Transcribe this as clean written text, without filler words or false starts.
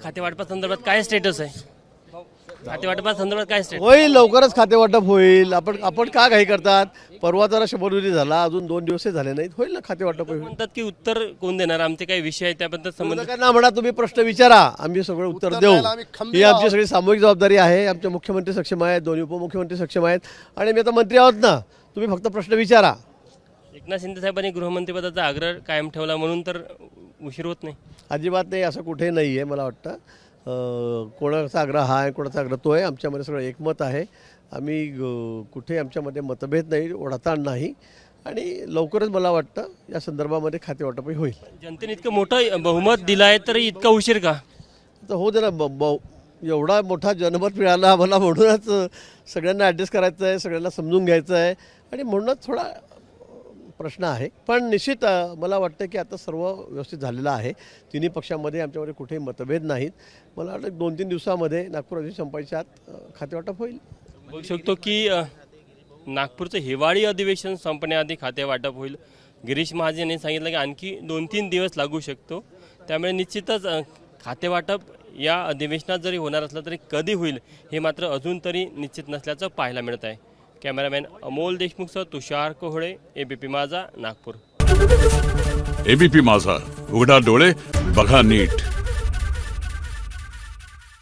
खाते वाटपासंदर्भात काय स्टेटस आहे? खाते वाटपासंदर्भात काय स्टेटस? होईल, लवकरच खातेवाटप होईल. आपण का घाई करतात? परवा जरा शपथविधी झाला, अजून 2 दिवसही झाले नाहीत. होईल ना खातेवाटप होईल. म्हणतात की उत्तर कोण देणार, आमचे काही विषय आहेत त्याबद्दल संबंध. विरोधकांना म्हणा तुम्ही प्रश्न विचारा, आम्ही सगळं उत्तर देऊ. ही आमची सगळी सामूहिक जबाबदारी आहे. आमचे मुख्यमंत्री सक्षम आहेत, दोन्ही उपमुख्यमंत्री सक्षम आहेत आणि मी आता मंत्री आहोत ना. तुम्ही फक्त प्रश्न विचारा. एकनाथ शिंदे साहेबांनी गृहमंत्रीपदाचा आग्रह कायम ठेवला म्हणून तर उशीर होत नाही. अजिबात नाही, असं कुठेही नाही आहे. मला वाटतं कोणाचा आग्रह हा आहे, कोणाचा आग्रह तो आहे. आमच्यामध्ये सगळं एकमत आहे. आम्ही कुठे आमच्यामध्ये मतभेद नाही, ओढाताण नाही आणि लवकरच मला वाटतं या संदर्भामध्ये खातेवाटपही होईल. जनतेने इतकं मोठं बहुमत दिलं आहे तरी इतका उशीर का? तर हो दे ना, एवढा मोठा जनमत मिळाला आम्हाला, म्हणूनच सगळ्यांना ॲडजस्ट करायचं आहे, सगळ्यांना समजून घ्यायचं आहे आणि म्हणूनच थोडा प्रश्न आहे. पण निश्चित मला वाटतं की आता सर्व व्यवस्थित झालेलं आहे. तिन्ही पक्षांमध्ये आमच्यामध्ये कुठेही मतभेद नाहीत. मला वाटतं 2-3 दिवसामध्ये नागपूर अधिवेशन संपायच्या आत खातेवाटप होईल. बघू शकतो की नागपूरचं हिवाळी अधिवेशन संपण्याआधी खाते वाटप होईल. गिरीश महाजन यांनी सांगितलं की आणखी 2-3 दिवस लागू शकतो. त्यामुळे निश्चितच खाते वाटप या अधिवेशनात जरी होणार असलं तरी कधी होईल हे मात्र अजून तरी निश्चित नसल्याचं पाहायला मिळत आहे. कॅमेरामॅन अमोल देशमुखसह तुषार कोहळे, एबीपी माझा, नागपूर. एबीपी माझा, उघडा डोळे बघा नीट.